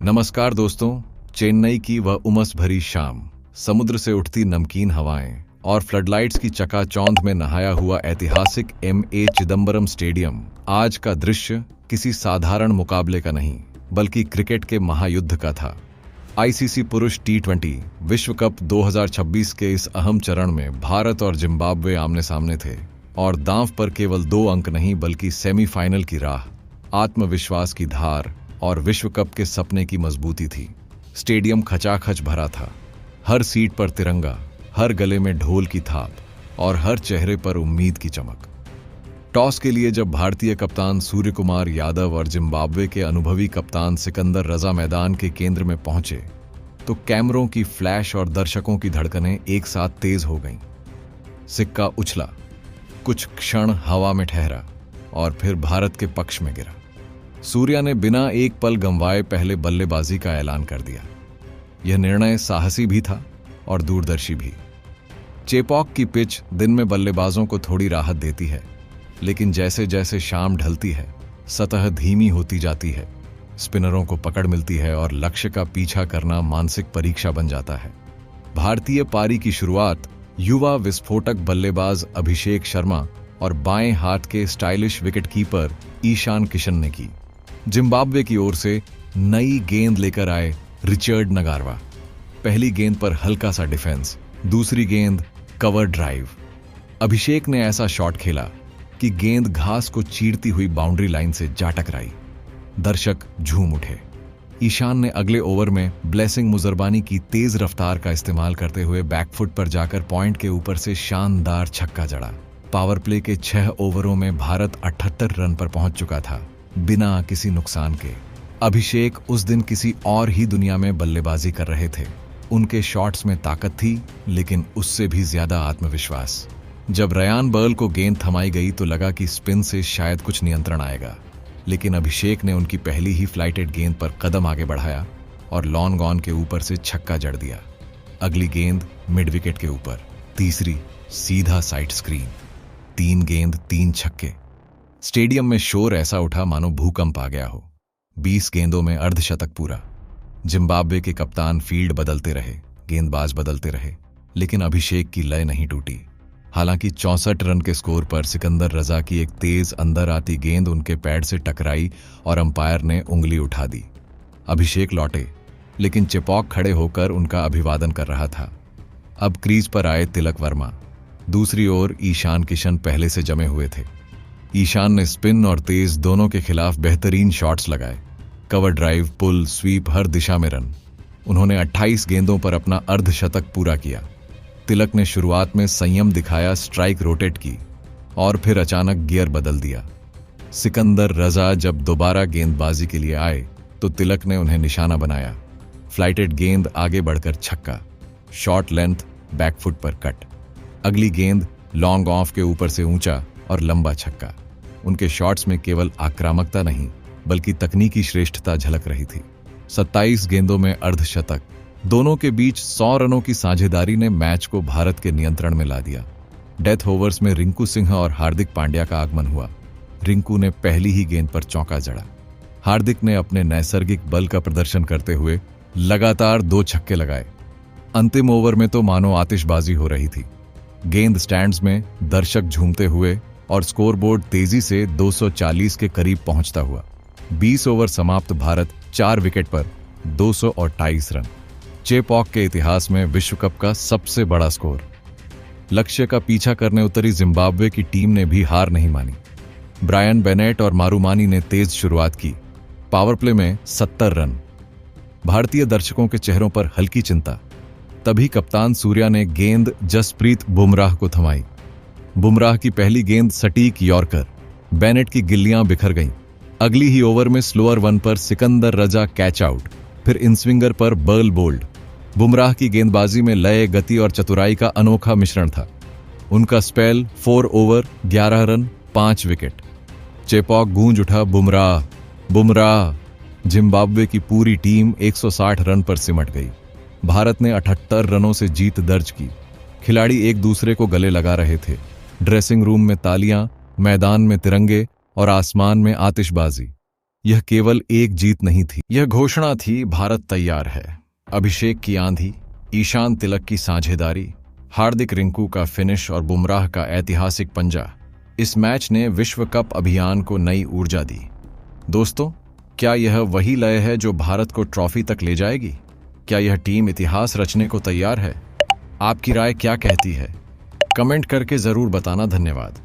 नमस्कार दोस्तों। चेन्नई की वह उमस भरी शाम, समुद्र से उठती नमकीन हवाएं और फ्लडलाइट्स की चकाचौंध में नहाया हुआ ऐतिहासिक ए चिदंबरम स्टेडियम। आज का दृश्य किसी साधारण मुकाबले का नहीं बल्कि क्रिकेट के महायुद्ध का था। आईसीसी पुरुष टी20 विश्व कप 2026 के इस अहम चरण में भारत और जिम्बाब्वे आमने सामने थे और दांव पर केवल 2 अंक नहीं बल्कि सेमीफाइनल की राह, आत्मविश्वास की धार और विश्व कप के सपने की मजबूती थी। स्टेडियम खचाखच भरा था, हर सीट पर तिरंगा, हर गले में ढोल की थाप और हर चेहरे पर उम्मीद की चमक। टॉस के लिए जब भारतीय कप्तान सूर्यकुमार यादव और जिम्बाब्वे के अनुभवी कप्तान सिकंदर रजा मैदान के केंद्र में पहुंचे तो कैमरों की फ्लैश और दर्शकों की धड़कनें एक साथ तेज हो गईं। सिक्का उछला, कुछ क्षण हवा में ठहरा और फिर भारत के पक्ष में गिरा। सूर्या ने बिना एक पल गंवाए पहले बल्लेबाजी का ऐलान कर दिया। यह निर्णय साहसी भी था और दूरदर्शी भी। चेपॉक की पिच दिन में बल्लेबाजों को थोड़ी राहत देती है, लेकिन जैसे जैसे शाम ढलती है सतह धीमी होती जाती है, स्पिनरों को पकड़ मिलती है और लक्ष्य का पीछा करना मानसिक परीक्षा बन जाता है। भारतीय पारी की शुरुआत युवा विस्फोटक बल्लेबाज अभिषेक शर्मा और बाएं हाथ के स्टाइलिश विकेटकीपर ईशान किशन ने की। जिम्बाब्वे की ओर से नई गेंद लेकर आए रिचर्ड नगारवा। पहली गेंद पर हल्का सा डिफेंस, दूसरी गेंद कवर ड्राइव। अभिषेक ने ऐसा शॉट खेला कि गेंद घास को चीरती हुई बाउंड्री लाइन से जा टकराई। दर्शक झूम उठे। ईशान ने अगले ओवर में ब्लेसिंग मुजरबानी की तेज रफ्तार का इस्तेमाल करते हुए बैकफुट पर जाकर पॉइंट के ऊपर से शानदार छक्का जड़ा। पावर प्ले के 6 ओवरों में भारत 78 रन पर पहुंच चुका था, बिना किसी नुकसान के। अभिषेक उस दिन किसी और ही दुनिया में बल्लेबाजी कर रहे थे। उनके शॉट्स में ताकत थी, लेकिन उससे भी ज्यादा आत्मविश्वास। जब रयान बर्ल को गेंद थमाई गई तो लगा कि स्पिन से शायद कुछ नियंत्रण आएगा, लेकिन अभिषेक ने उनकी पहली ही फ्लाइटेड गेंद पर कदम आगे बढ़ाया और लॉन्ग ऑन के ऊपर से छक्का जड़ दिया। अगली गेंद मिड विकेट के ऊपर, तीसरी सीधा साइड स्क्रीन। 3 गेंद 3 छक्के। स्टेडियम में शोर ऐसा उठा मानो भूकंप आ गया हो। 20 गेंदों में अर्धशतक पूरा। जिम्बाब्वे के कप्तान फील्ड बदलते रहे, गेंदबाज बदलते रहे, लेकिन अभिषेक की लय नहीं टूटी। हालांकि 64 रन के स्कोर पर सिकंदर रजा की एक तेज अंदर आती गेंद उनके पैड से टकराई और अंपायर ने उंगली उठा दी। अभिषेक लौटे, लेकिन चेपॉक खड़े होकर उनका अभिवादन कर रहा था। अब क्रीज पर आए तिलक वर्मा। दूसरी ओर ईशान किशन पहले से जमे हुए थे। ईशान ने स्पिन और तेज दोनों के खिलाफ बेहतरीन शॉट्स लगाए। कवर ड्राइव, पुल, स्वीप, हर दिशा में रन। उन्होंने 28 गेंदों पर अपना अर्धशतक पूरा किया। तिलक ने शुरुआत में संयम दिखाया, स्ट्राइक रोटेट की और फिर अचानक गियर बदल दिया। सिकंदर रजा जब दोबारा गेंदबाजी के लिए आए तो तिलक ने उन्हें निशाना बनाया। फ्लाइटेड गेंद आगे बढ़कर छक्का, शॉर्ट लेंथ बैकफुट पर कट। अगली गेंद लॉन्ग ऑफ के ऊपर से ऊंचा और लंबा छक्का। उनके शॉट्स में केवल आक्रामकता नहीं बल्कि तकनीकी श्रेष्ठता झलक रही थी। 27 गेंदों में अर्धशतक। दोनों के बीच 100 रनों की साझेदारी ने मैच को भारत के नियंत्रण में ला दिया। डेथ ओवर्स में रिंकू सिंह और हार्दिक पांड्या का आगमन हुआ। रिंकू ने पहली ही गेंद पर चौका जड़ा। हार्दिक ने अपने नैसर्गिक बल का प्रदर्शन करते हुए लगातार 2 छक्के लगाए। अंतिम ओवर में तो मानो आतिशबाजी हो रही थी। गेंद स्टैंड्स में, दर्शक झूमते हुए और स्कोरबोर्ड तेजी से 240 के करीब पहुंचता हुआ। 20 ओवर समाप्त, भारत 4 विकेट पर 228 रन। चेपॉक के इतिहास में विश्व कप का सबसे बड़ा स्कोर। लक्ष्य का पीछा करने उतरी जिम्बाब्वे की टीम ने भी हार नहीं मानी। ब्रायन बेनेट और मारूमानी ने तेज शुरुआत की। पावर प्ले में 70 रन। भारतीय दर्शकों के चेहरों पर हल्की चिंता। तभी कप्तान सूर्या ने गेंद जसप्रीत बुमराह को थमाई। बुमराह की पहली गेंद सटीक यॉर्कर। बेनेट की गिल्लियां बिखर गईं। अगली ही ओवर में स्लोअर वन पर सिकंदर रजा कैच आउट, फिर इनस्विंगर पर बर्ल बोल्ड। बुमराह की गेंदबाजी में लय, गति और चतुराई का अनोखा मिश्रण था। उनका spell 4 over 11 run 5 wicket. Chepauk गूंज उठा, बुमराह बुमराह। जिम्बाब्वे की पूरी टीम 160 रन पर सिमट गई। भारत ने 78 रनों से जीत दर्ज की। खिलाड़ी एक दूसरे को गले लगा रहे थे। ड्रेसिंग रूम में तालियां, मैदान में तिरंगे और आसमान में आतिशबाजी। यह केवल एक जीत नहीं थी, यह घोषणा थी भारत तैयार है। अभिषेक की आंधी, ईशान तिलक की साझेदारी, हार्दिक रिंकू का फिनिश और बुमराह का ऐतिहासिक पंजा, इस मैच ने विश्व कप अभियान को नई ऊर्जा दी। दोस्तों, क्या यह वही लय है जो भारत को ट्रॉफी तक ले जाएगी? क्या यह टीम इतिहास रचने को तैयार है? आपकी राय क्या कहती है? कमेंट करके जरूर बताना। धन्यवाद।